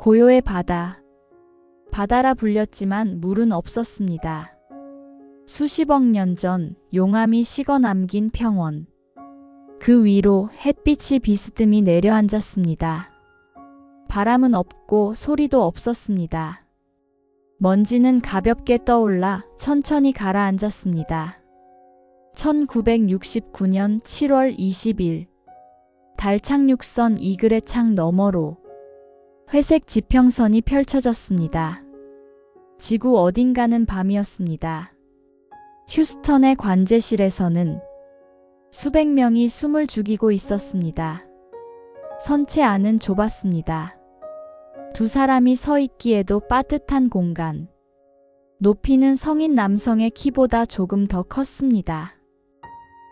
고요의 바다. 바다라 불렸지만 물은 없었습니다. 수십억 년 전 용암이 식어 남긴 평원. 그 위로 햇빛이 비스듬히 내려앉았습니다. 바람은 없고 소리도 없었습니다. 먼지는 가볍게 떠올라 천천히 가라앉았습니다. 1969년 7월 20일 달 착륙선 이글의 창 너머로 회색 지평선이 펼쳐졌습니다. 지구 어딘가는 밤이었습니다. 휴스턴의 관제실에서는 수백 명이 숨을 죽이고 있었습니다. 선체 안은 좁았습니다. 두 사람이 서 있기에도 빠듯한 공간. 높이는 성인 남성의 키보다 조금 더 컸습니다.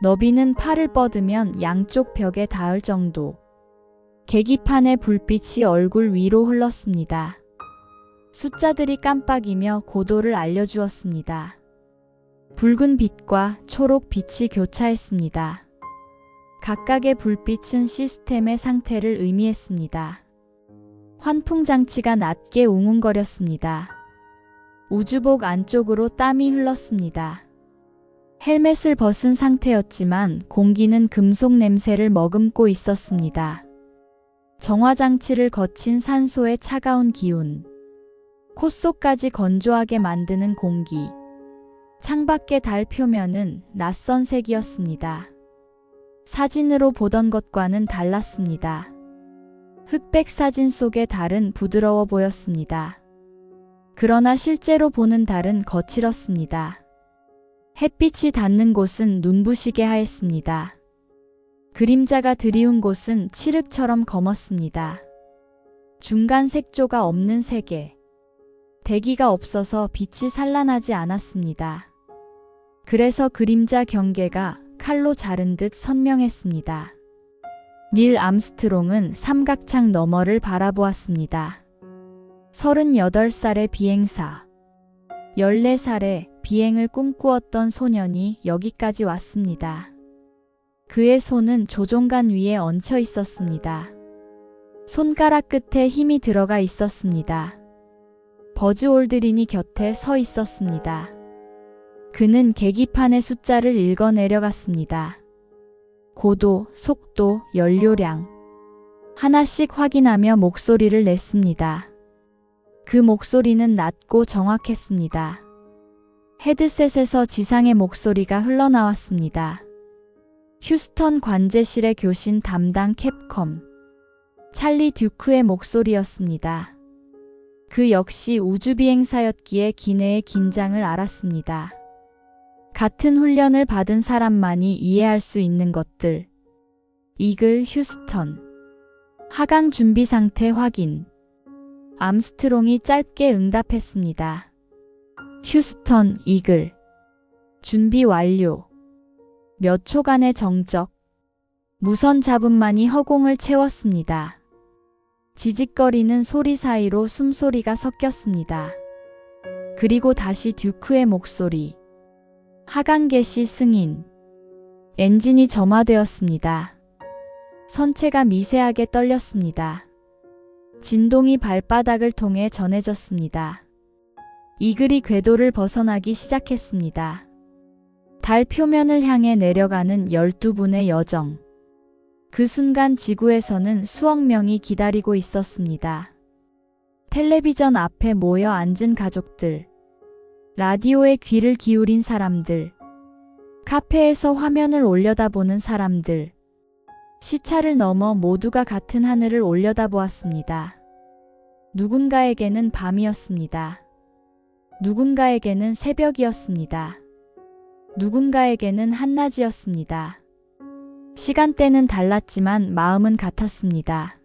너비는 팔을 뻗으면 양쪽 벽에 닿을 정도. 계기판의 불빛이 얼굴 위로 흘렀습니다. 숫자들이 깜빡이며 고도를 알려주었습니다. 붉은 빛과 초록 빛이 교차했습니다. 각각의 불빛은 시스템의 상태를 의미했습니다. 환풍장치가 낮게 웅웅거렸습니다. 우주복 안쪽으로 땀이 흘렀습니다. 헬멧을 벗은 상태였지만 공기는 금속 냄새를 머금고 있었습니다. 정화장치를 거친 산소의 차가운 기운. 콧속까지 건조하게 만드는 공기. 창밖의 달 표면은 낯선 색이었습니다. 사진으로 보던 것과는 달랐습니다. 흑백 사진 속의 달은 부드러워 보였습니다. 그러나 실제로 보는 달은 거칠었습니다. 햇빛이 닿는 곳은 눈부시게 하였습니다. 그림자가 드리운 곳은 칠흑처럼 검었습니다. 중간 색조가 없는 세계. 대기가 없어서 빛이 산란하지 않았습니다. 그래서 그림자 경계가 칼로 자른 듯 선명했습니다. 닐 암스트롱은 삼각창 너머를 바라보았습니다. 38살의 비행사. 14살에 비행을 꿈꾸었던 소년이 여기까지 왔습니다. 그의 손은 조종간 위에 얹혀 있었습니다. 손가락 끝에 힘이 들어가 있었습니다. 버즈 올드린이 곁에 서 있었습니다. 그는 계기판의 숫자를 읽어 내려갔습니다. 고도, 속도, 연료량. 하나씩 확인하며 목소리를 냈습니다. 그 목소리는 낮고 정확했습니다. 헤드셋에서 지상의 목소리가 흘러나왔습니다. 휴스턴 관제실의 교신 담당 캡컴. 찰리 듀크의 목소리였습니다. 그 역시 우주비행사였기에 기내의 긴장을 알았습니다. 같은 훈련을 받은 사람만이 이해할 수 있는 것들. 이글 휴스턴. 하강 준비 상태 확인. 암스트롱이 짧게 응답했습니다. 휴스턴, 이글. 준비 완료. 몇 초간의 정적. 무선 잡음만이 허공을 채웠습니다. 지직거리는 소리 사이로 숨소리가 섞였습니다. 그리고 다시 듀크의 목소리. 하강 개시 승인. 엔진이 점화되었습니다. 선체가 미세하게 떨렸습니다. 진동이 발바닥을 통해 전해졌습니다. 이글이 궤도를 벗어나기 시작했습니다. 달 표면을 향해 내려가는 12분의 여정. 그 순간 지구에서는 수억 명이 기다리고 있었습니다. 텔레비전 앞에 모여 앉은 가족들. 라디오에 귀를 기울인 사람들. 카페에서 화면을 올려다보는 사람들. 시차를 넘어 모두가 같은 하늘을 올려다보았습니다. 누군가에게는 밤이었습니다. 누군가에게는 새벽이었습니다. 누군가에게는 한낮이었습니다. 시간대는 달랐지만 마음은 같았습니다.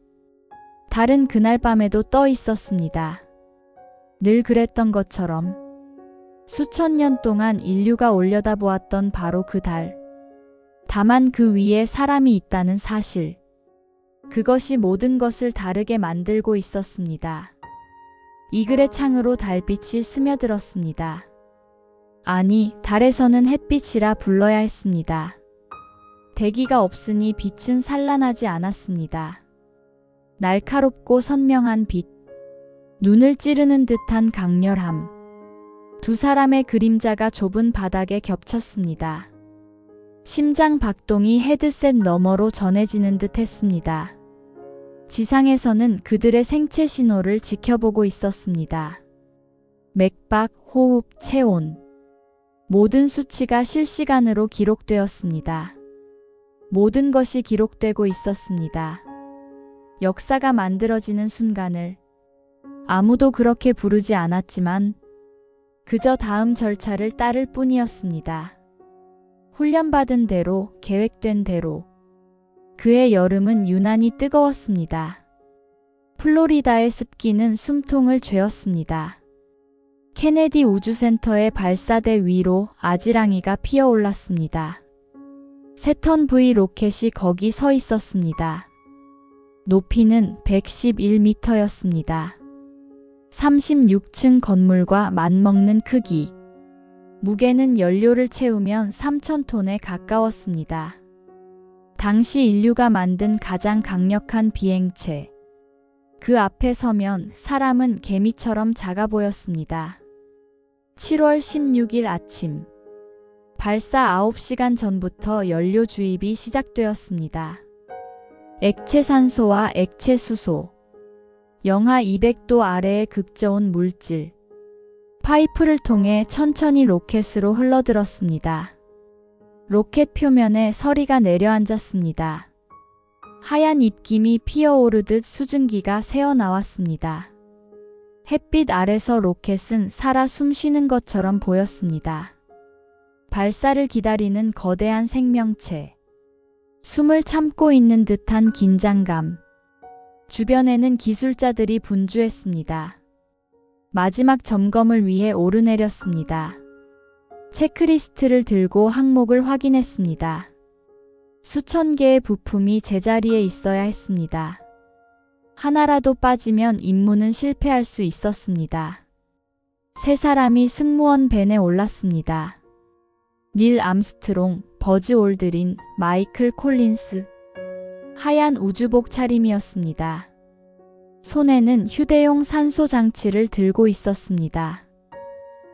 달은 그날 밤에도 떠 있었습니다. 늘 그랬던 것처럼 수천 년 동안 인류가 올려다보았던 바로 그 달. 다만 그 위에 사람이 있다는 사실. 그것이 모든 것을 다르게 만들고 있었습니다. 이글의 창으로 달빛이 스며들었습니다. 아니, 달에서는 햇빛이라 불러야 했습니다. 대기가 없으니 빛은 산란하지 않았습니다. 날카롭고 선명한 빛. 눈을 찌르는 듯한 강렬함. 두 사람의 그림자가 좁은 바닥에 겹쳤습니다. 심장 박동이 헤드셋 너머로 전해지는 듯 했습니다. 지상에서는 그들의 생체 신호를 지켜보고 있었습니다. 맥박, 호흡, 체온. 모든 수치가 실시간으로 기록되었습니다. 모든 것이 기록되고 있었습니다. 역사가 만들어지는 순간을 아무도 그렇게 부르지 않았지만 그저 다음 절차를 따를 뿐이었습니다. 훈련받은 대로, 계획된 대로. 그의 여름은 유난히 뜨거웠습니다. 플로리다의 습기는 숨통을 죄었습니다. 케네디 우주센터의 발사대 위로 아지랑이가 피어올랐습니다. 세턴 V 로켓이 거기 서 있었습니다. 높이는 111m였습니다. 36층 건물과 맞먹는 크기. 무게는 연료를 채우면 3,000톤에 가까웠습니다. 당시 인류가 만든 가장 강력한 비행체. 그 앞에 서면 사람은 개미처럼 작아 보였습니다. 7월 16일 아침. 발사 9시간 전부터 연료 주입이 시작되었습니다. 액체 산소와 액체 수소. 영하 200도 아래의 극저온 물질. 파이프를 통해 천천히 로켓으로 흘러들었습니다. 로켓 표면에 서리가 내려앉았습니다. 하얀 입김이 피어오르듯 수증기가 새어나왔습니다. 햇빛 아래서 로켓은 살아 숨쉬는 것처럼 보였습니다. 발사를 기다리는 거대한 생명체. 숨을 참고 있는 듯한 긴장감. 주변에는 기술자들이 분주했습니다. 마지막 점검을 위해 오르내렸습니다. 체크리스트를 들고 항목을 확인했습니다. 수천 개의 부품이 제자리에 있어야 했습니다. 하나라도 빠지면 임무는 실패할 수 있었습니다. 세 사람이 승무원 벤에 올랐습니다. 닐 암스트롱, 버즈 올드린, 마이클 콜린스. 하얀 우주복 차림이었습니다. 손에는 휴대용 산소 장치를 들고 있었습니다.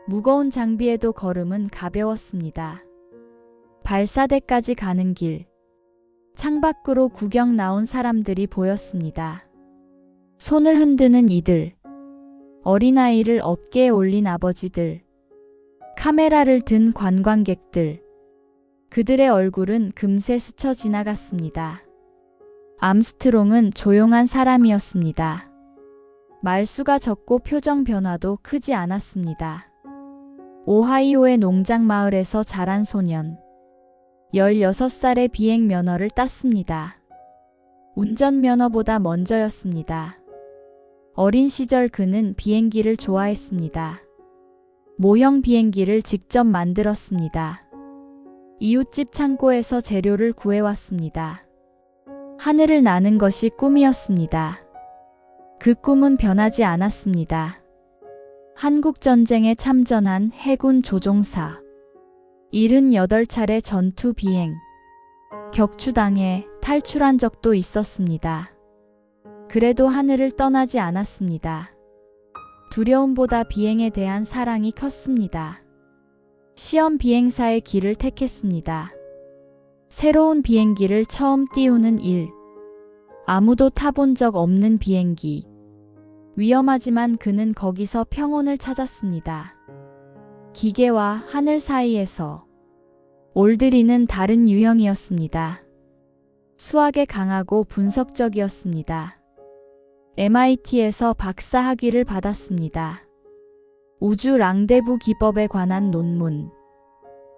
무거운 장비에도 걸음은 가벼웠습니다. 발사대까지 가는 길. 창밖으로 구경 나온 사람들이 보였습니다. 손을 흔드는 이들. 어린아이를 어깨에 올린 아버지들. 카메라를 든 관광객들. 그들의 얼굴은 금세 스쳐 지나갔습니다. 암스트롱은 조용한 사람이었습니다. 말수가 적고 표정 변화도 크지 않았습니다. 오하이오의 농장 마을에서 자란 소년. 16살의 비행 면허를 땄습니다. 운전면허보다 먼저였습니다. 어린 시절 그는 비행기를 좋아했습니다. 모형 비행기를 직접 만들었습니다. 이웃집 창고에서 재료를 구해왔습니다. 하늘을 나는 것이 꿈이었습니다. 그 꿈은 변하지 않았습니다. 한국전쟁에 참전한 해군 조종사. 78차례 전투 비행. 격추당해 탈출한 적도 있었습니다. 그래도 하늘을 떠나지 않았습니다. 두려움보다 비행에 대한 사랑이 컸습니다. 시험 비행사의 길을 택했습니다. 새로운 비행기를 처음 띄우는 일. 아무도 타본 적 없는 비행기. 위험하지만 그는 거기서 평온을 찾았습니다. 기계와 하늘 사이에서. 올드린은 다른 유형이었습니다. 수학에 강하고 분석적이었습니다. MIT에서 박사 학위를 받았습니다. 우주 랑데부 기법에 관한 논문.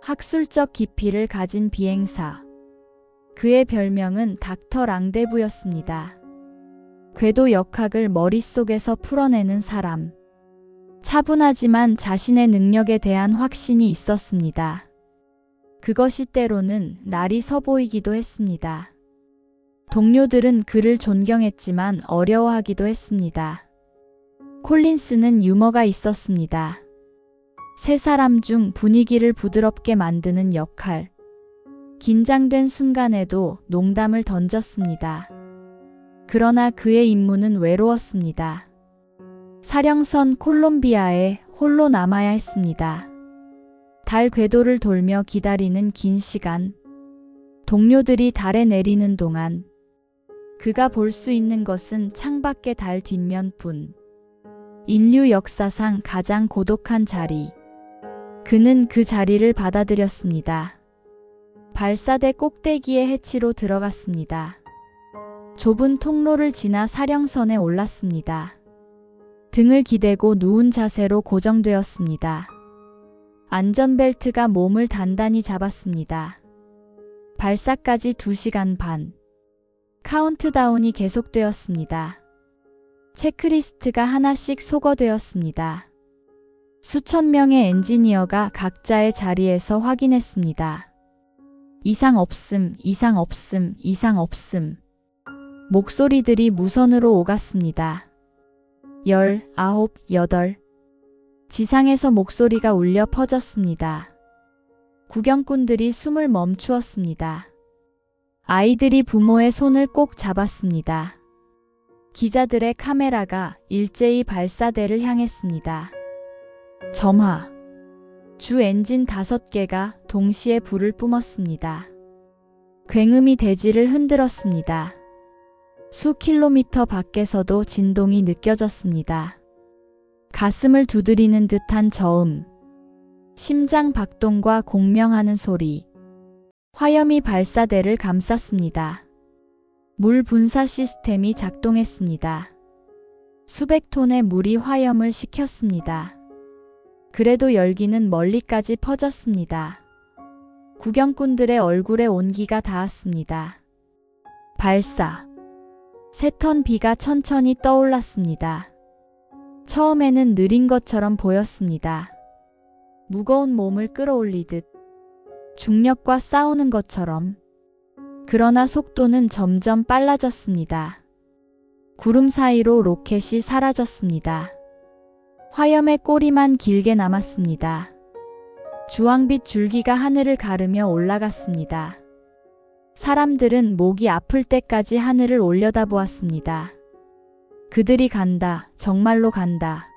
학술적 깊이를 가진 비행사. 그의 별명은 닥터 랑데부였습니다. 궤도 역학을 머릿속에서 풀어내는 사람. 차분하지만 자신의 능력에 대한 확신이 있었습니다. 그것이 때로는 날이 서 보이기도 했습니다. 동료들은 그를 존경했지만 어려워하기도 했습니다. 콜린스는 유머가 있었습니다. 세 사람 중 분위기를 부드럽게 만드는 역할. 긴장된 순간에도 농담을 던졌습니다. 그러나 그의 임무는 외로웠습니다. 사령선 콜롬비아에 홀로 남아야 했습니다. 달 궤도를 돌며 기다리는 긴 시간. 동료들이 달에 내리는 동안 그가 볼 수 있는 것은 창밖의 달 뒷면뿐. 인류 역사상 가장 고독한 자리. 그는 그 자리를 받아들였습니다. 발사대 꼭대기의 해치로 들어갔습니다. 좁은 통로를 지나 사령선에 올랐습니다. 등을 기대고 누운 자세로 고정되었습니다. 안전벨트가 몸을 단단히 잡았습니다. 발사까지 2시간 반. 카운트다운이 계속되었습니다. 체크리스트가 하나씩 소거되었습니다. 수천 명의 엔지니어가 각자의 자리에서 확인했습니다. 이상 없음, 이상 없음, 이상 없음. 목소리들이 무선으로 오갔습니다. 19, 8. 지상에서 목소리가 울려 퍼졌습니다. 구경꾼들이 숨을 멈추었습니다. 아이들이 부모의 손을 꼭 잡았습니다. 기자들의 카메라가 일제히 발사대를 향했습니다. 점화. 주 엔진 5개가 동시에 불을 뿜었습니다. 굉음이 대지를 흔들었습니다. 수 킬로미터 밖에서도 진동이 느껴졌습니다. 가슴을 두드리는 듯한 저음. 심장 박동과 공명하는 소리. 화염이 발사대를 감쌌습니다. 물 분사 시스템이 작동했습니다. 수백 톤의 물이 화염을 식혔습니다. 그래도 열기는 멀리까지 퍼졌습니다. 구경꾼들의 얼굴에 온기가 닿았습니다. 발사. 3턴 비가 천천히 떠올랐습니다. 처음에는 느린 것처럼 보였습니다. 무거운 몸을 끌어올리듯 중력과 싸우는 것처럼. 그러나 속도는 점점 빨라졌습니다. 구름 사이로 로켓이 사라졌습니다. 화염의 꼬리만 길게 남았습니다. 주황빛 줄기가 하늘을 가르며 올라갔습니다. 사람들은 목이 아플 때까지 하늘을 올려다보았습니다. 그들이 간다, 정말로 간다.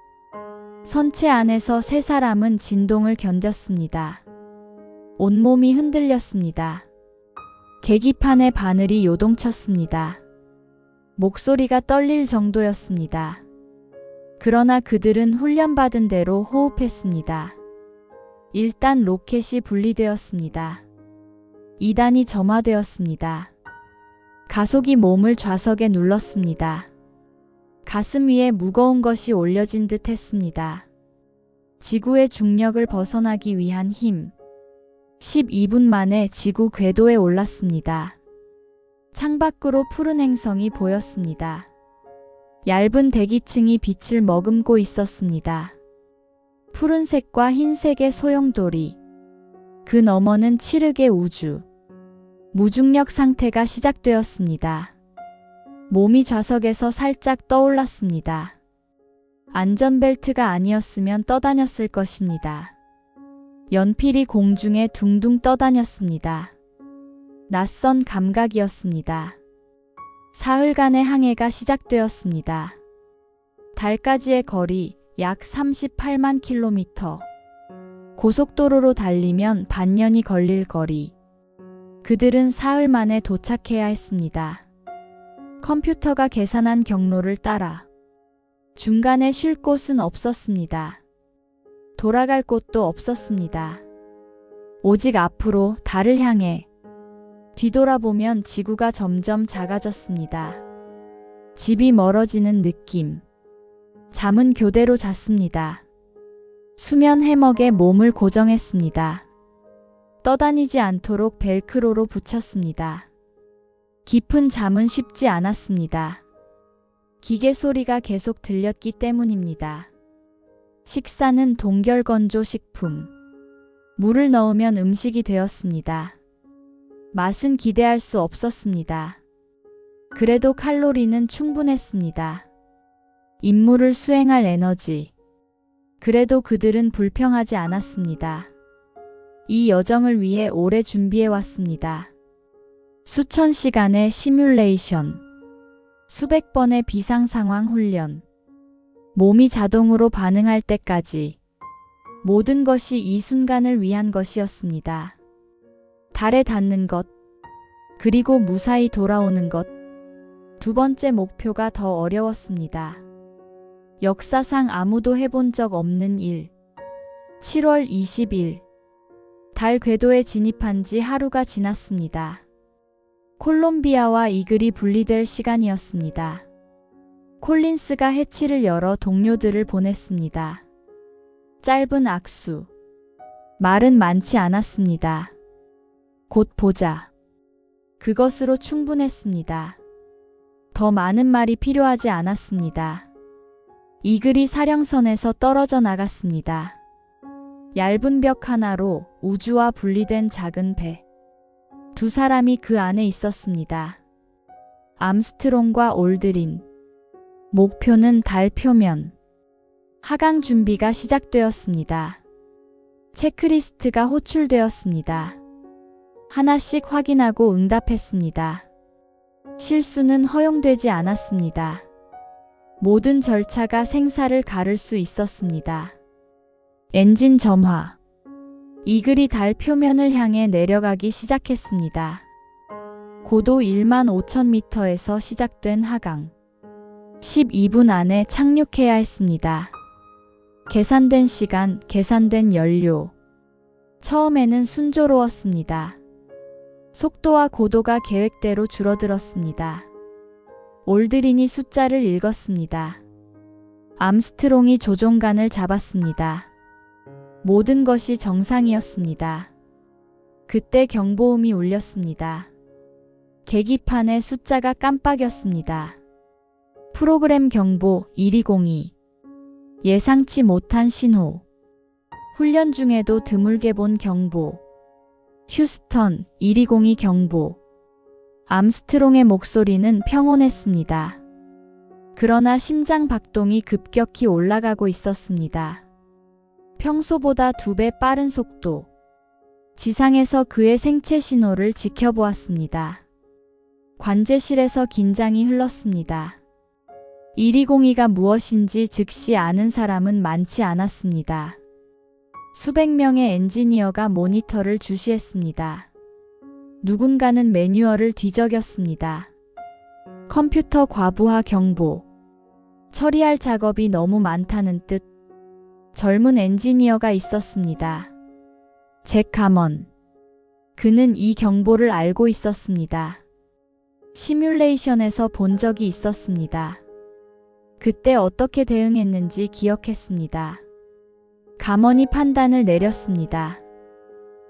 선체 안에서 3사람은 진동을 견뎠습니다. 온몸이 흔들렸습니다. 계기판의 바늘이 요동쳤습니다. 목소리가 떨릴 정도였습니다. 그러나 그들은 훈련받은 대로 호흡했습니다. 1단 로켓이 분리되었습니다. 2단이 점화되었습니다. 가속이 몸을 좌석에 눌렀습니다. 가슴 위에 무거운 것이 올려진 듯 했습니다. 지구의 중력을 벗어나기 위한 힘. 12분 만에 지구 궤도에 올랐습니다. 창밖으로 푸른 행성이 보였습니다. 얇은 대기층이 빛을 머금고 있었습니다. 푸른색과 흰색의 소용돌이. 그 너머는 칠흑의 우주. 무중력 상태가 시작되었습니다. 몸이 좌석에서 살짝 떠올랐습니다. 안전벨트가 아니었으면 떠다녔을 것입니다. 연필이 공중에 둥둥 떠다녔습니다. 낯선 감각이었습니다. 사흘간의 항해가 시작되었습니다. 달까지의 거리 약 38만 킬로미터. 고속도로로 달리면 반년이 걸릴 거리. 그들은 사흘 만에 도착해야 했습니다. 컴퓨터가 계산한 경로를 따라. 중간에 쉴 곳은 없었습니다. 돌아갈 곳도 없었습니다. 오직 앞으로 달을 향해. 뒤돌아보면 지구가 점점 작아졌습니다. 집이 멀어지는 느낌. 잠은 교대로 잤습니다. 수면 해먹에 몸을 고정했습니다. 떠다니지 않도록 벨크로로 붙였습니다. 깊은 잠은 쉽지 않았습니다. 기계 소리가 계속 들렸기 때문입니다. 식사는 동결건조 식품. 물을 넣으면 음식이 되었습니다. 맛은 기대할 수 없었습니다. 그래도 칼로리는 충분했습니다. 임무를 수행할 에너지. 그래도 그들은 불평하지 않았습니다. 이 여정을 위해 오래 준비해왔습니다. 수천 시간의 시뮬레이션. 수백 번의 비상상황 훈련. 몸이 자동으로 반응할 때까지 모든 것이 이 순간을 위한 것이었습니다. 달에 닿는 것, 그리고 무사히 돌아오는 것. 두 번째 목표가 더 어려웠습니다. 역사상 아무도 해본 적 없는 일. 7월 20일. 달 궤도에 진입한 지 하루가 지났습니다. 콜롬비아와 이글이 분리될 시간이었습니다. 콜린스가 해치를 열어 동료들을 보냈습니다. 짧은 악수. 말은 많지 않았습니다. 곧 보자. 그것으로 충분했습니다. 더 많은 말이 필요하지 않았습니다. 이글이 사령선에서 떨어져 나갔습니다. 얇은 벽 하나로 우주와 분리된 작은 배. 두 사람이 그 안에 있었습니다. 암스트롱과 올드린. 목표는 달 표면. 하강 준비가 시작되었습니다. 체크리스트가 호출되었습니다. 하나씩 확인하고 응답했습니다. 실수는 허용되지 않았습니다. 모든 절차가 생사를 가를 수 있었습니다. 엔진 점화. 이글이 달 표면을 향해 내려가기 시작했습니다. 고도 15,000m에서 시작된 하강. 12분 안에 착륙해야 했습니다. 계산된 시간, 계산된 연료. 처음에는 순조로웠습니다. 속도와 고도가 계획대로 줄어들었습니다. 올드린이 숫자를 읽었습니다. 암스트롱이 조종간을 잡았습니다. 모든 것이 정상이었습니다. 그때 경보음이 울렸습니다. 계기판의 숫자가 깜빡였습니다. 프로그램 경보 1202. 예상치 못한 신호. 훈련 중에도 드물게 본 경보. 휴스턴 1202 경보. 암스트롱의 목소리는 평온했습니다. 그러나 심장 박동이 급격히 올라가고 있었습니다. 평소보다 2배 빠른 속도. 지상에서 그의 생체 신호를 지켜보았습니다. 관제실에서 긴장이 흘렀습니다. 1202가 무엇인지 즉시 아는 사람은 많지 않았습니다. 수백 명의 엔지니어가 모니터를 주시했습니다. 누군가는 매뉴얼을 뒤적였습니다. 컴퓨터 과부하 경보. 처리할 작업이 너무 많다는 뜻. 젊은 엔지니어가 있었습니다. 잭 가먼. 그는 이 경보를 알고 있었습니다. 시뮬레이션에서 본 적이 있었습니다. 그때 어떻게 대응했는지 기억했습니다. 가먼이 판단을 내렸습니다.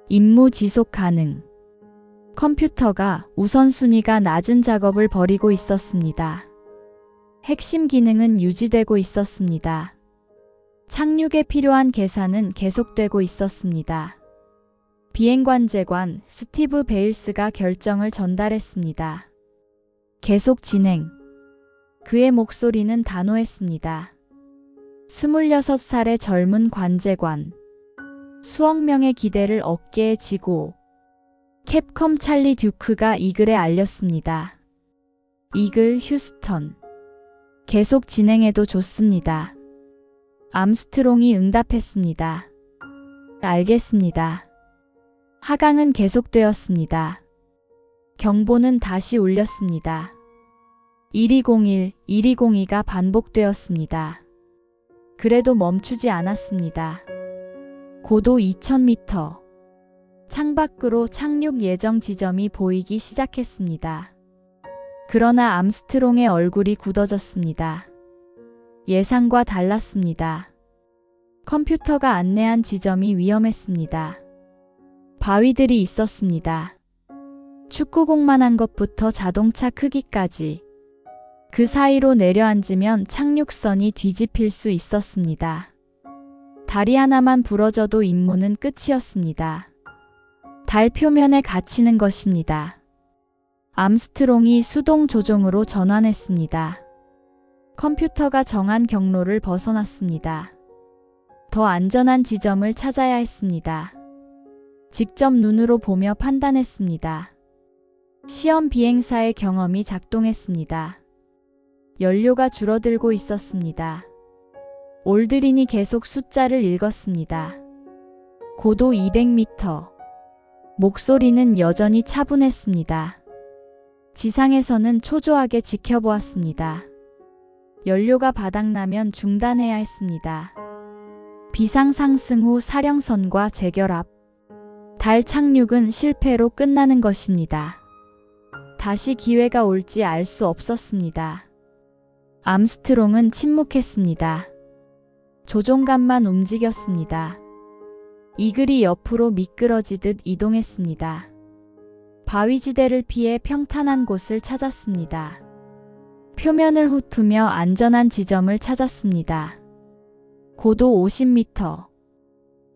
임무 지속 가능. 컴퓨터가 우선순위가 낮은 작업을 벌이고 있었습니다. 핵심 기능은 유지되고 있었습니다. 착륙에 필요한 계산은 계속되고 있었습니다. 비행관제관 스티브 베일스가 결정을 전달했습니다. 계속 진행. 그의 목소리는 단호했습니다. 26살의 젊은 관제관. 수억 명의 기대를 어깨에 지고 캡콤 찰리 듀크가 이글에 알렸습니다. 이글 휴스턴. 계속 진행해도 좋습니다. 암스트롱이 응답했습니다. 알겠습니다. 하강은 계속되었습니다. 경보는 다시 울렸습니다. 1201, 1202가 반복되었습니다. 그래도 멈추지 않았습니다. 고도 2000m. 창밖으로 착륙 예정 지점이 보이기 시작했습니다. 그러나 암스트롱의 얼굴이 굳어졌습니다. 예상과 달랐습니다. 컴퓨터가 안내한 지점이 위험했습니다. 바위들이 있었습니다. 축구공만한 것부터 자동차 크기까지. 그 사이로 내려앉으면 착륙선이 뒤집힐 수 있었습니다. 다리 하나만 부러져도 임무는 끝이었습니다. 달 표면에 갇히는 것입니다. 암스트롱이 수동 조종으로 전환했습니다. 컴퓨터가 정한 경로를 벗어났습니다. 더 안전한 지점을 찾아야 했습니다. 직접 눈으로 보며 판단했습니다. 시험 비행사의 경험이 작동했습니다. 연료가 줄어들고 있었습니다. 올드린이 계속 숫자를 읽었습니다. 고도 200m. 목소리는 여전히 차분했습니다. 지상에서는 초조하게 지켜보았습니다. 연료가 바닥나면 중단해야 했습니다. 비상 상승 후 사령선과 재결합. 달 착륙은 실패로 끝나는 것입니다. 다시 기회가 올지 알 수 없었습니다. 암스트롱은 침묵했습니다. 조종관만 움직였습니다. 이글이 옆으로 미끄러지듯 이동했습니다. 바위지대를 피해 평탄한 곳을 찾았습니다. 표면을 훑으며 안전한 지점을 찾았습니다. 고도 50m.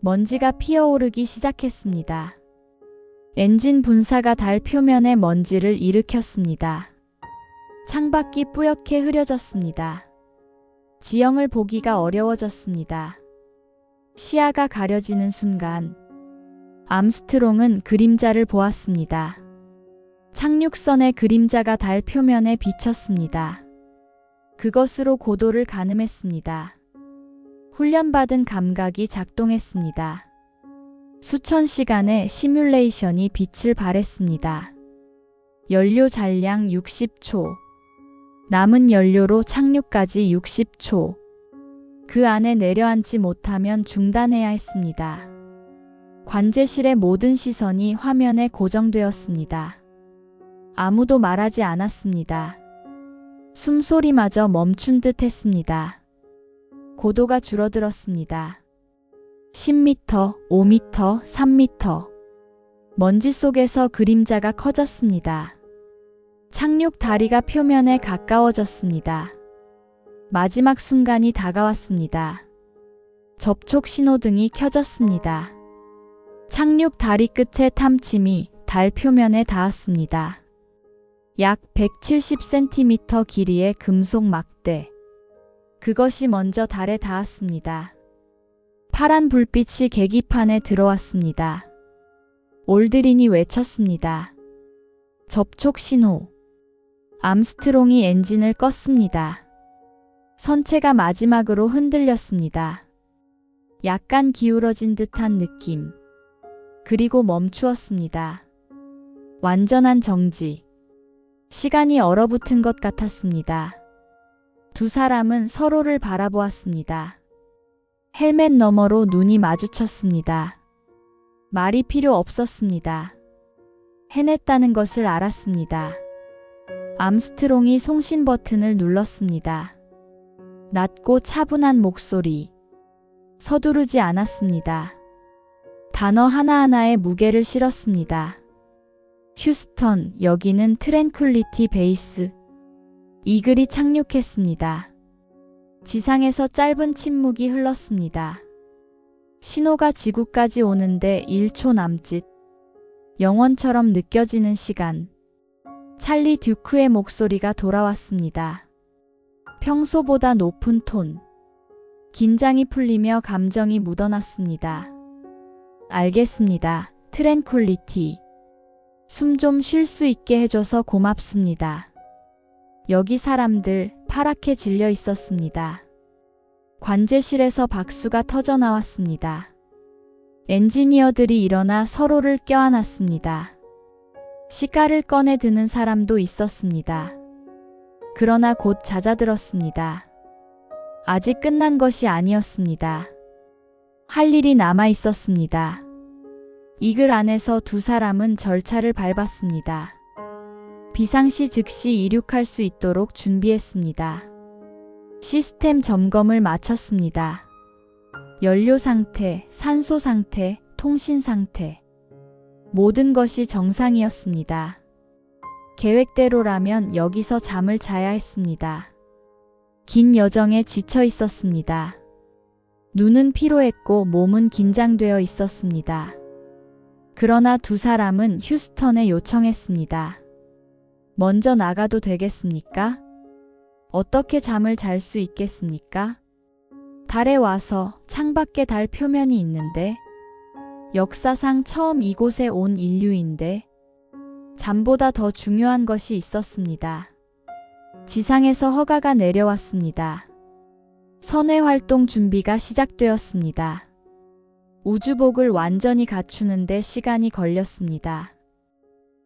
먼지가 피어오르기 시작했습니다. 엔진 분사가 달 표면에 먼지를 일으켰습니다. 창밖이 뿌옇게 흐려졌습니다. 지형을 보기가 어려워졌습니다. 시야가 가려지는 순간 암스트롱은 그림자를 보았습니다. 착륙선의 그림자가 달 표면에 비쳤습니다. 그것으로 고도를 가늠했습니다. 훈련받은 감각이 작동했습니다. 수천 시간의 시뮬레이션이 빛을 발했습니다. 연료 잔량 60초. 남은 연료로 착륙까지 60초. 그 안에 내려앉지 못하면 중단해야 했습니다. 관제실의 모든 시선이 화면에 고정되었습니다. 아무도 말하지 않았습니다. 숨소리마저 멈춘 듯 했습니다. 고도가 줄어들었습니다. 10m, 5m, 3m. 먼지 속에서 그림자가 커졌습니다. 착륙 다리가 표면에 가까워졌습니다. 마지막 순간이 다가왔습니다. 접촉 신호등이 켜졌습니다. 착륙 다리 끝에 탐침이 달 표면에 닿았습니다. 약 170cm 길이의 금속 막대. 그것이 먼저 달에 닿았습니다. 파란 불빛이 계기판에 들어왔습니다. 올드린이 외쳤습니다. 접촉 신호. 암스트롱이 엔진을 껐습니다. 선체가 마지막으로 흔들렸습니다. 약간 기울어진 듯한 느낌. 그리고 멈추었습니다. 완전한 정지. 시간이 얼어붙은 것 같았습니다. 두 사람은 서로를 바라보았습니다. 헬멧 너머로 눈이 마주쳤습니다. 말이 필요 없었습니다. 해냈다는 것을 알았습니다. 암스트롱이 송신 버튼을 눌렀습니다. 낮고 차분한 목소리. 서두르지 않았습니다. 단어 하나하나에 무게를 실었습니다. 휴스턴, 여기는 트랜쿨리티 베이스. 이글이 착륙했습니다. 지상에서 짧은 침묵이 흘렀습니다. 신호가 지구까지 오는데 1초 남짓. 영원처럼 느껴지는 시간. 찰리 듀크의 목소리가 돌아왔습니다. 평소보다 높은 톤. 긴장이 풀리며 감정이 묻어났습니다. 알겠습니다. 트랜쿨리티. 숨 좀 쉴 수 있게 해줘서 고맙습니다. 여기 사람들 파랗게 질려 있었습니다. 관제실에서 박수가 터져 나왔습니다. 엔지니어들이 일어나 서로를 껴안았습니다. 시가를 꺼내 드는 사람도 있었습니다. 그러나 곧 잦아들었습니다. 아직 끝난 것이 아니었습니다. 할 일이 남아 있었습니다. 이글 안에서 두 사람은 절차를 밟았습니다. 비상시 즉시 이륙할 수 있도록 준비했습니다. 시스템 점검을 마쳤습니다. 연료 상태, 산소 상태, 통신 상태. 모든 것이 정상이었습니다. 계획대로라면 여기서 잠을 자야 했습니다. 긴 여정에 지쳐 있었습니다. 눈은 피로했고 몸은 긴장되어 있었습니다. 그러나 두 사람은 휴스턴에 요청했습니다. 먼저 나가도 되겠습니까? 어떻게 잠을 잘 수 있겠습니까? 달에 와서 창밖에 달 표면이 있는데, 역사상 처음 이곳에 온 인류인데, 잠보다 더 중요한 것이 있었습니다. 지상에서 허가가 내려왔습니다. 선외 활동 준비가 시작되었습니다. 우주복을 완전히 갖추는데 시간이 걸렸습니다.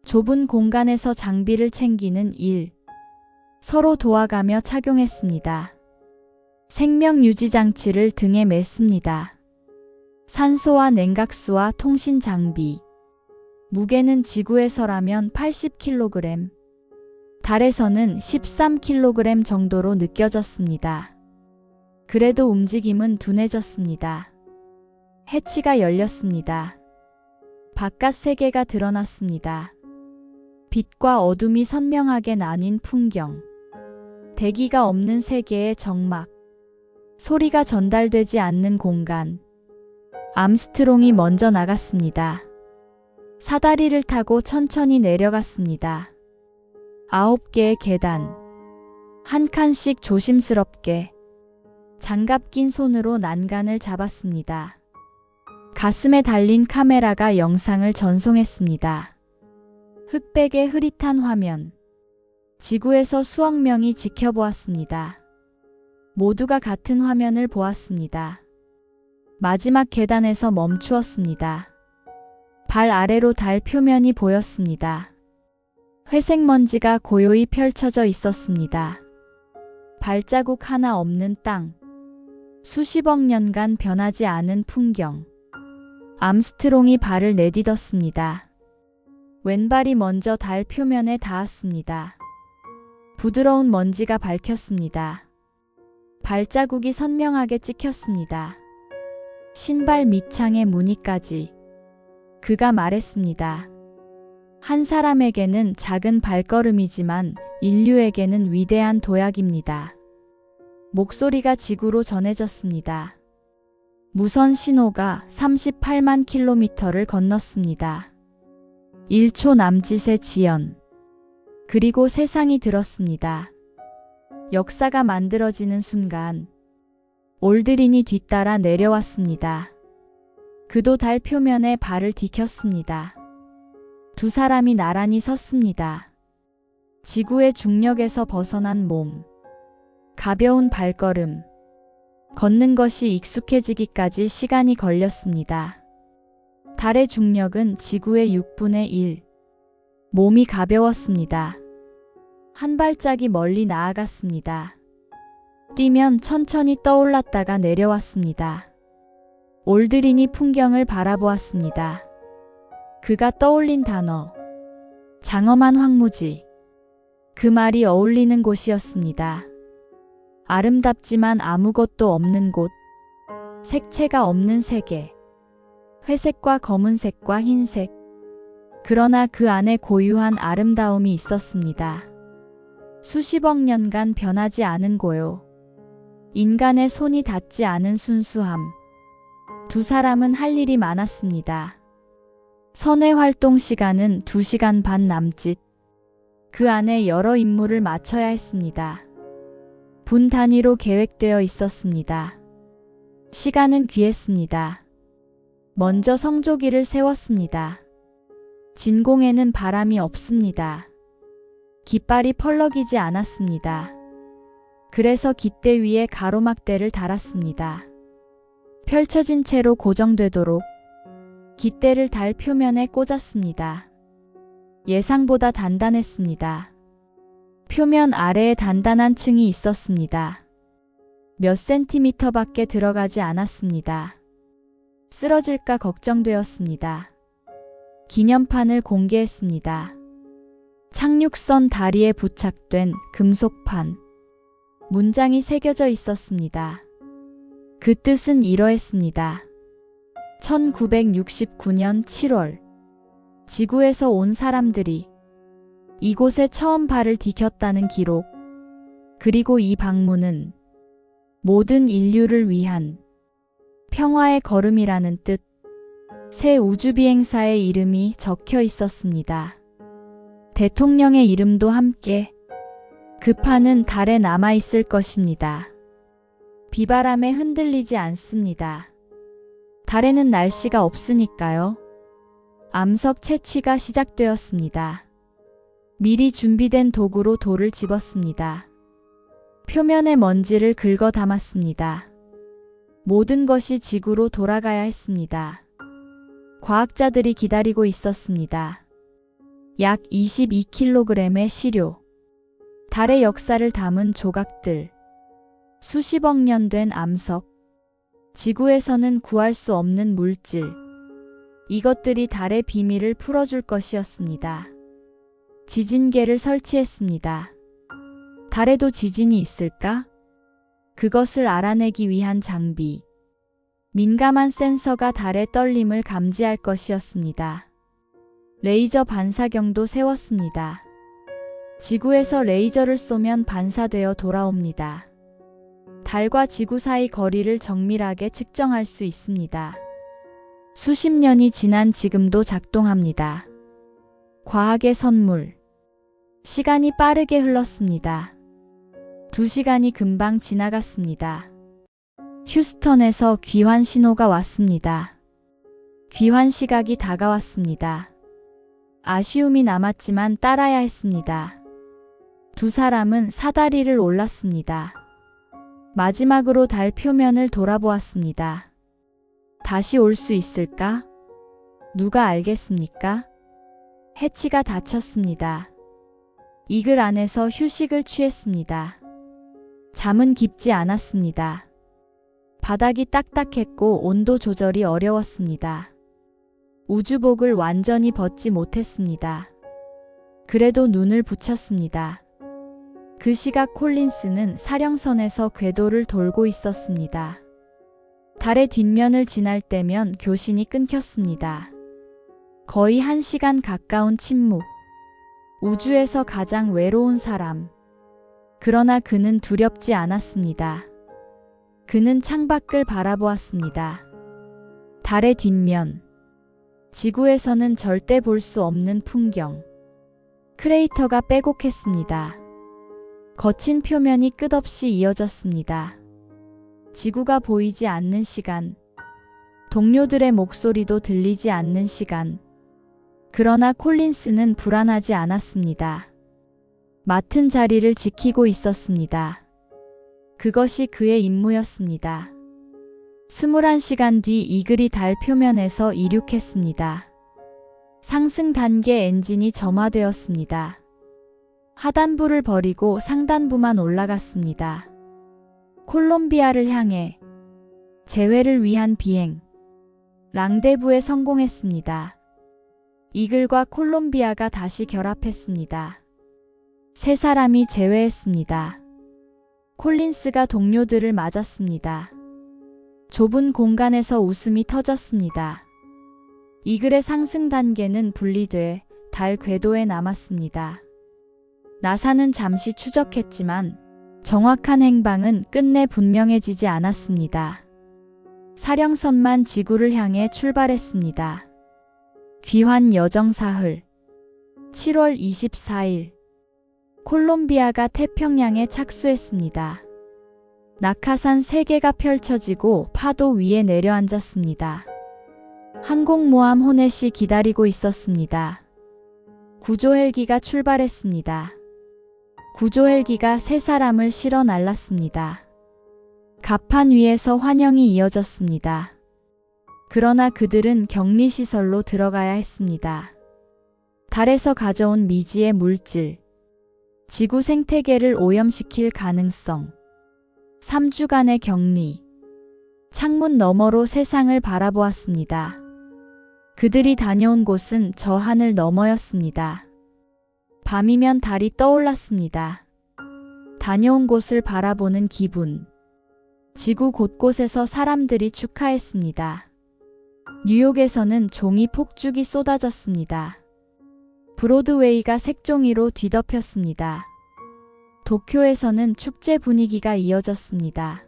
좁은 공간에서 장비를 챙기는 일. 서로 도와가며 착용했습니다. 생명 유지 장치를 등에 맸습니다. 산소와 냉각수와 통신 장비. 무게는 지구에서라면 80kg, 달에서는 13kg 정도로 느껴졌습니다. 그래도 움직임은 둔해졌습니다. 해치가 열렸습니다. 바깥 세계가 드러났습니다. 빛과 어둠이 선명하게 나뉜 풍경. 대기가 없는 세계의 정막. 소리가 전달되지 않는 공간. 암스트롱이 먼저 나갔습니다. 사다리를 타고 천천히 내려갔습니다. 9개의 계단. 한 칸씩 조심스럽게. 장갑 낀 손으로 난간을 잡았습니다. 가슴에 달린 카메라가 영상을 전송했습니다. 흑백의 흐릿한 화면. 지구에서 수억 명이 지켜보았습니다. 모두가 같은 화면을 보았습니다. 마지막 계단에서 멈추었습니다. 발 아래로 달 표면이 보였습니다. 회색 먼지가 고요히 펼쳐져 있었습니다. 발자국 하나 없는 땅. 수십억 년간 변하지 않은 풍경. 암스트롱이 발을 내딛었습니다. 왼발이 먼저 달 표면에 닿았습니다. 부드러운 먼지가 밝혔습니다. 발자국이 선명하게 찍혔습니다. 신발 밑창의 무늬까지. 그가 말했습니다. 한 사람에게는 작은 발걸음이지만 인류에게는 위대한 도약입니다. 목소리가 지구로 전해졌습니다. 무선 신호가 38만 킬로미터를 건넜습니다. 1초 남짓의 지연. 그리고 세상이 들었습니다. 역사가 만들어지는 순간 올드린이 뒤따라 내려왔습니다. 그도 달 표면에 발을 디켰습니다. 두 사람이 나란히 섰습니다. 지구의 중력에서 벗어난 몸. 가벼운 발걸음. 걷는 것이 익숙해지기까지 시간이 걸렸습니다. 달의 중력은 지구의 6분의 1. 몸이 가벼웠습니다. 한 발짝이 멀리 나아갔습니다. 뛰면 천천히 떠올랐다가 내려왔습니다. 올드린이 풍경을 바라보았습니다. 그가 떠올린 단어. 장엄한 황무지. 그 말이 어울리는 곳이었습니다. 아름답지만 아무것도 없는 곳. 색채가 없는 세계. 회색과 검은색과 흰색. 그러나 그 안에 고유한 아름다움이 있었습니다. 수십억 년간 변하지 않은 고요. 인간의 손이 닿지 않은 순수함. 두 사람은 할 일이 많았습니다. 선외 활동 시간은 2시간 반 남짓. 그 안에 여러 임무를 마쳐야 했습니다. 분 단위로 계획되어 있었습니다. 시간은 귀했습니다. 먼저 성조기를 세웠습니다. 진공에는 바람이 없습니다. 깃발이 펄럭이지 않았습니다. 그래서 깃대 위에 가로막대를 달았습니다. 펼쳐진 채로 고정되도록 깃대를 달 표면에 꽂았습니다. 예상보다 단단했습니다. 표면 아래에 단단한 층이 있었습니다. 몇 센티미터밖에 들어가지 않았습니다. 쓰러질까 걱정되었습니다. 기념판을 공개했습니다. 착륙선 다리에 부착된 금속판. 문장이 새겨져 있었습니다. 그 뜻은 이러했습니다. 1969년 7월 지구에서 온 사람들이 이곳에 처음 발을 디켰다는 기록. 그리고 이 방문은 모든 인류를 위한 평화의 걸음이라는 뜻. 새 우주비행사의 이름이 적혀 있었습니다. 대통령의 이름도 함께. 그 판은 달에 남아있을 것입니다. 비바람에 흔들리지 않습니다. 달에는 날씨가 없으니까요. 암석 채취가 시작되었습니다. 미리 준비된 도구로 돌을 집었습니다. 표면의 먼지를 긁어 담았습니다. 모든 것이 지구로 돌아가야 했습니다. 과학자들이 기다리고 있었습니다. 약 22kg의 시료, 달의 역사를 담은 조각들, 수십억 년 된 암석, 지구에서는 구할 수 없는 물질, 이것들이 달의 비밀을 풀어줄 것이었습니다. 지진계를 설치했습니다. 달에도 지진이 있을까? 그것을 알아내기 위한 장비, 민감한 센서가 달의 떨림을 감지할 것이었습니다. 레이저 반사경도 세웠습니다. 지구에서 레이저를 쏘면 반사되어 돌아옵니다. 달과 지구 사이 거리를 정밀하게 측정할 수 있습니다. 수십 년이 지난 지금도 작동합니다. 과학의 선물. 시간이 빠르게 흘렀습니다. 2시간이 금방 지나갔습니다. 휴스턴에서 귀환 신호가 왔습니다. 귀환 시각이 다가왔습니다. 아쉬움이 남았지만 따라야 했습니다. 두 사람은 사다리를 올랐습니다. 마지막으로 달 표면을 돌아보았습니다. 다시 올 수 있을까? 누가 알겠습니까? 해치가 닫혔습니다. 이글 안에서 휴식을 취했습니다. 잠은 깊지 않았습니다. 바닥이 딱딱했고 온도 조절이 어려웠습니다. 우주복을 완전히 벗지 못했습니다. 그래도 눈을 붙였습니다. 그 시각 콜린스는 사령선에서 궤도를 돌고 있었습니다. 달의 뒷면을 지날 때면 교신이 끊겼습니다. 거의 1시간 가까운 침묵. 우주에서 가장 외로운 사람. 그러나 그는 두렵지 않았습니다. 그는 창밖을 바라보았습니다. 달의 뒷면. 지구에서는 절대 볼 수 없는 풍경. 크레이터가 빼곡했습니다. 거친 표면이 끝없이 이어졌습니다. 지구가 보이지 않는 시간. 동료들의 목소리도 들리지 않는 시간. 그러나 콜린스는 불안하지 않았습니다. 맡은 자리를 지키고 있었습니다. 그것이 그의 임무였습니다. 21시간 뒤 이글이 달 표면에서 이륙했습니다. 상승 단계 엔진이 점화되었습니다. 하단부를 버리고 상단부만 올라갔습니다. 콜롬비아를 향해 재회를 위한 비행. 랑데부에 성공했습니다. 이글과 콜롬비아가 다시 결합했습니다. 세 사람이 재회했습니다. 콜린스가 동료들을 맞았습니다. 좁은 공간에서 웃음이 터졌습니다. 이글의 상승 단계는 분리돼 달 궤도에 남았습니다. 나사는 잠시 추적했지만 정확한 행방은 끝내 분명해지지 않았습니다. 사령선만 지구를 향해 출발했습니다. 귀환 여정 사흘. 7월 24일. 콜롬비아가 태평양에 착수했습니다. 낙하산 3개가 펼쳐지고 파도 위에 내려앉았습니다. 항공모함 호넷이 기다리고 있었습니다. 구조 헬기가 출발했습니다. 구조 헬기가 세 사람을 실어 날랐습니다. 갑판 위에서 환영이 이어졌습니다. 그러나 그들은 격리시설로 들어가야 했습니다. 달에서 가져온 미지의 물질, 지구 생태계를 오염시킬 가능성, 3주간의 격리. 창문 너머로 세상을 바라보았습니다. 그들이 다녀온 곳은 저 하늘 너머였습니다. 밤이면 달이 떠올랐습니다. 다녀온 곳을 바라보는 기분. 지구 곳곳에서 사람들이 축하했습니다. 뉴욕에서는 종이 폭죽이 쏟아졌습니다. 브로드웨이가 색종이로 뒤덮였습니다. 도쿄에서는 축제 분위기가 이어졌습니다.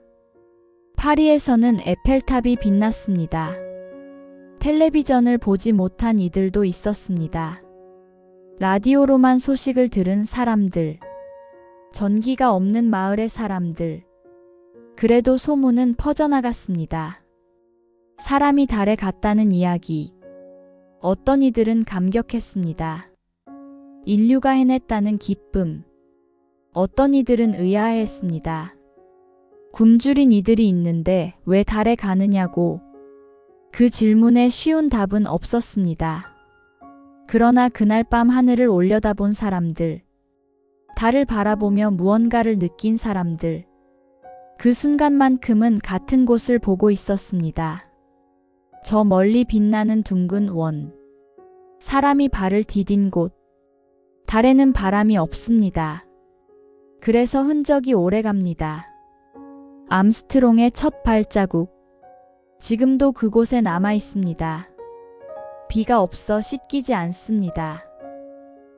파리에서는 에펠탑이 빛났습니다. 텔레비전을 보지 못한 이들도 있었습니다. 라디오로만 소식을 들은 사람들. 전기가 없는 마을의 사람들. 그래도 소문은 퍼져나갔습니다. 사람이 달에 갔다는 이야기. 어떤 이들은 감격했습니다. 인류가 해냈다는 기쁨. 어떤 이들은 의아해했습니다. 굶주린 이들이 있는데 왜 달에 가느냐고. 그 질문에 쉬운 답은 없었습니다. 그러나 그날 밤 하늘을 올려다본 사람들, 달을 바라보며 무언가를 느낀 사람들, 그 순간만큼은 같은 곳을 보고 있었습니다. 저 멀리 빛나는 둥근 원, 사람이 발을 디딘 곳, 달에는 바람이 없습니다. 그래서 흔적이 오래갑니다. 암스트롱의 첫 발자국, 지금도 그곳에 남아 있습니다. 비가 없어 씻기지 않습니다.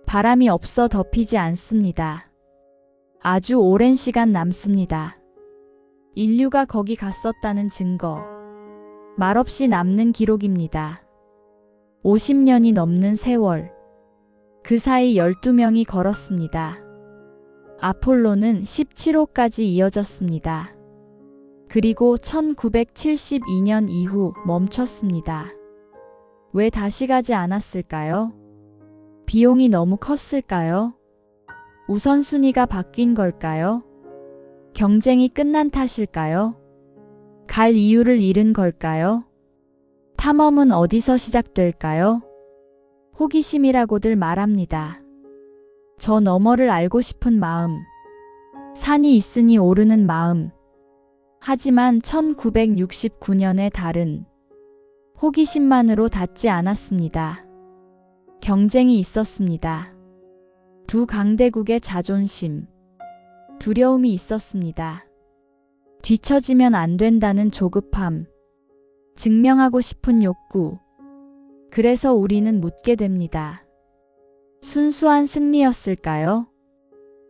바람이 없어 덮이지 않습니다. 아주 오랜 시간 남습니다. 인류가 거기 갔었다는 증거, 말없이 남는 기록입니다. 50년이 넘는 세월, 그 사이 12명이 걸었습니다. 아폴로는 17호까지 이어졌습니다. 그리고 1972년 이후 멈췄습니다. 왜 다시 가지 않았을까요? 비용이 너무 컸을까요? 우선순위가 바뀐 걸까요? 경쟁이 끝난 탓일까요? 갈 이유를 잃은 걸까요? 탐험은 어디서 시작될까요? 호기심이라고들 말합니다. 저 너머를 알고 싶은 마음, 산이 있으니 오르는 마음. 하지만 1969년의 달은 호기심만으로 닿지 않았습니다. 경쟁이 있었습니다. 두 강대국의 자존심, 두려움이 있었습니다. 뒤처지면 안 된다는 조급함, 증명하고 싶은 욕구. 그래서 우리는 묻게 됩니다. 순수한 승리였을까요?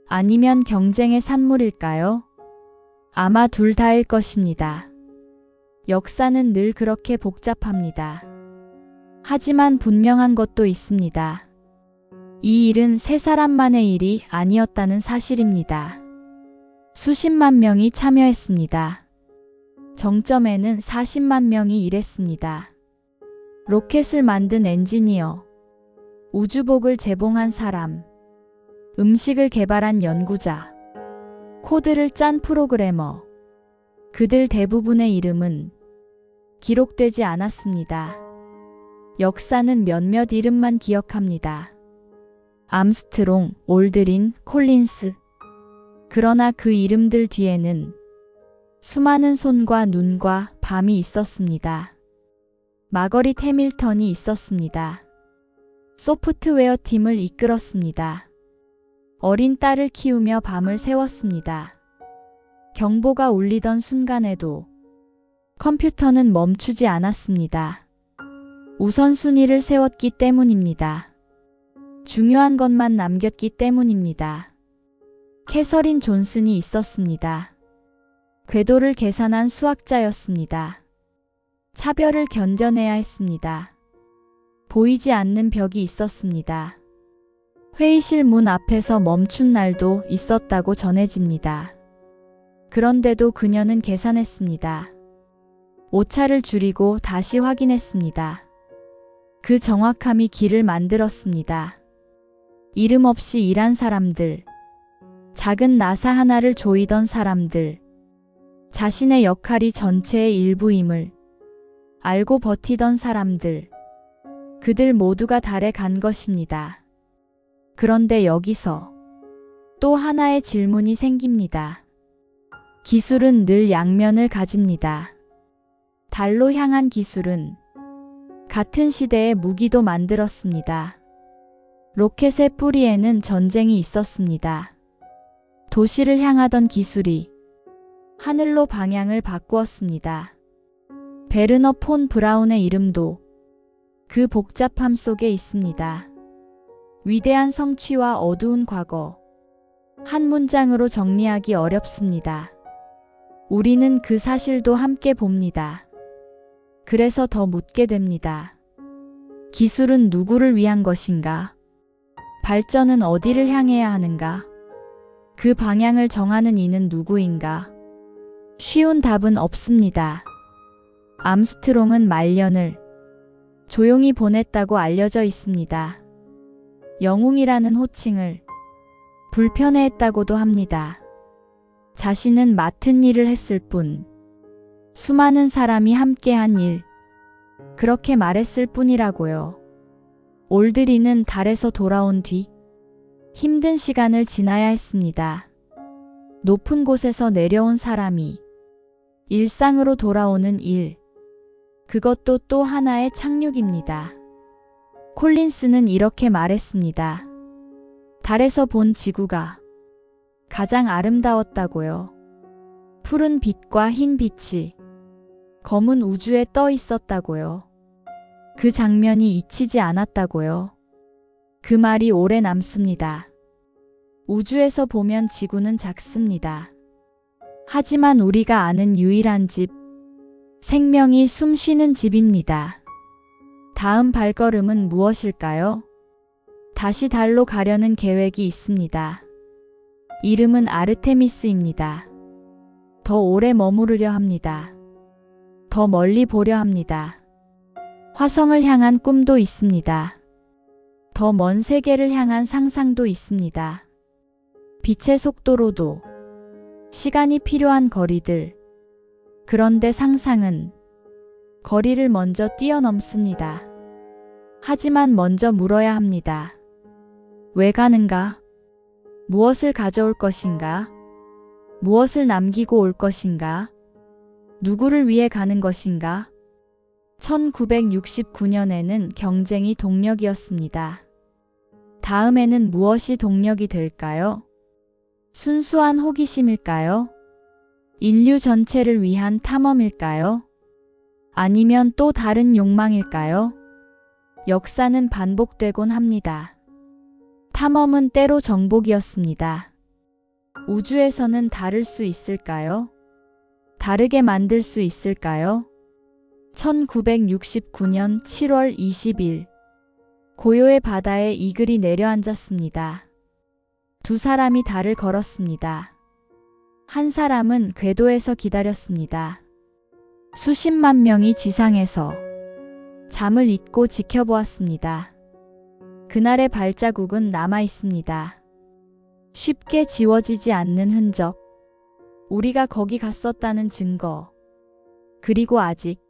아니면 경쟁의 산물일까요? 아마 둘 다일 것입니다. 역사는 늘 그렇게 복잡합니다. 하지만 분명한 것도 있습니다. 이 일은 세 사람만의 일이 아니었다는 사실입니다. 수십만 명이 참여했습니다. 정점에는 40만 명이 일했습니다. 로켓을 만든 엔지니어, 우주복을 제봉한 사람, 음식을 개발한 연구자, 코드를 짠 프로그래머, 그들 대부분의 이름은 기록되지 않았습니다. 역사는 몇몇 이름만 기억합니다. 암스트롱, 올드린, 콜린스. 그러나 그 이름들 뒤에는 수많은 손과 눈과 밤이 있었습니다. 마거릿 해밀턴이 있었습니다. 소프트웨어 팀을 이끌었습니다. 어린 딸을 키우며 밤을 새웠습니다. 경보가 울리던 순간에도 컴퓨터는 멈추지 않았습니다. 우선순위를 세웠기 때문입니다. 중요한 것만 남겼기 때문입니다. 캐서린 존슨이 있었습니다. 궤도를 계산한 수학자였습니다. 차별을 견뎌내야 했습니다. 보이지 않는 벽이 있었습니다. 회의실 문 앞에서 멈춘 날도 있었다고 전해집니다. 그런데도 그녀는 계산했습니다. 오차를 줄이고 다시 확인했습니다. 그 정확함이 길을 만들었습니다. 이름 없이 일한 사람들, 작은 나사 하나를 조이던 사람들, 자신의 역할이 전체의 일부임을 알고 버티던 사람들, 그들 모두가 달에 간 것입니다. 그런데 여기서 또 하나의 질문이 생깁니다. 기술은 늘 양면을 가집니다. 달로 향한 기술은 같은 시대에 무기도 만들었습니다. 로켓의 뿌리에는 전쟁이 있었습니다. 도시를 향하던 기술이 하늘로 방향을 바꾸었습니다. 베르너 폰 브라운의 이름도 그 복잡함 속에 있습니다. 위대한 성취와 어두운 과거. 한 문장으로 정리하기 어렵습니다. 우리는 그 사실도 함께 봅니다. 그래서 더 묻게 됩니다. 기술은 누구를 위한 것인가? 발전은 어디를 향해야 하는가? 그 방향을 정하는 이는 누구인가? 쉬운 답은 없습니다. 암스트롱은 말년을 조용히 보냈다고 알려져 있습니다. 영웅이라는 호칭을 불편해했다고도 합니다. 자신은 맡은 일을 했을 뿐, 수많은 사람이 함께한 일, 그렇게 말했을 뿐이라고요. 올드리는 달에서 돌아온 뒤 힘든 시간을 지나야 했습니다. 높은 곳에서 내려온 사람이 일상으로 돌아오는 일, 그것도 또 하나의 착륙입니다. 콜린스는 이렇게 말했습니다. 달에서 본 지구가 가장 아름다웠다고요. 푸른 빛과 흰 빛이 검은 우주에 떠 있었다고요. 그 장면이 잊히지 않았다고요. 그 말이 오래 남습니다. 우주에서 보면 지구는 작습니다. 하지만 우리가 아는 유일한 집, 생명이 숨 쉬는 집입니다. 다음 발걸음은 무엇일까요? 다시 달로 가려는 계획이 있습니다. 이름은 아르테미스입니다. 더 오래 머무르려 합니다. 더 멀리 보려 합니다. 화성을 향한 꿈도 있습니다. 더 먼 세계를 향한 상상도 있습니다. 빛의 속도로도 시간이 필요한 거리들. 그런데 상상은 거리를 먼저 뛰어넘습니다. 하지만 먼저 물어야 합니다. 왜 가는가? 무엇을 가져올 것인가? 무엇을 남기고 올 것인가? 누구를 위해 가는 것인가? 1969년에는 경쟁이 동력이었습니다. 다음에는 무엇이 동력이 될까요? 순수한 호기심일까요? 인류 전체를 위한 탐험일까요? 아니면 또 다른 욕망일까요? 역사는 반복되곤 합니다. 탐험은 때로 정복이었습니다. 우주에서는 다를 수 있을까요? 다르게 만들 수 있을까요? 1969년 7월 20일 고요의 바다에 이글이 내려앉았습니다. 두 사람이 달을 걸었습니다. 한 사람은 궤도에서 기다렸습니다. 수십만 명이 지상에서 잠을 잊고 지켜보았습니다. 그날의 발자국은 남아 있습니다. 쉽게 지워지지 않는 흔적, 우리가 거기 갔었다는 증거, 그리고 아직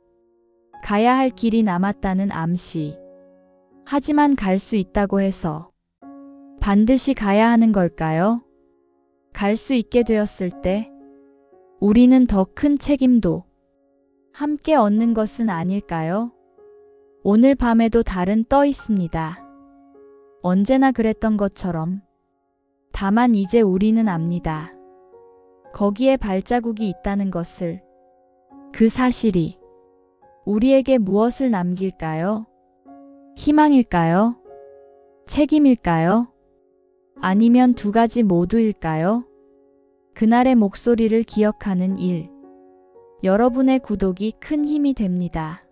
가야 할 길이 남았다는 암시. 하지만 갈 수 있다고 해서 반드시 가야 하는 걸까요? 갈 수 있게 되었을 때 우리는 더 큰 책임도 함께 얻는 것은 아닐까요? 오늘 밤에도 달은 떠 있습니다. 언제나 그랬던 것처럼. 다만 이제 우리는 압니다. 거기에 발자국이 있다는 것을. 그 사실이 우리에게 무엇을 남길까요? 희망일까요? 책임일까요? 아니면 두 가지 모두일까요? 그날의 목소리를 기억하는 일. 여러분의 구독이 큰 힘이 됩니다.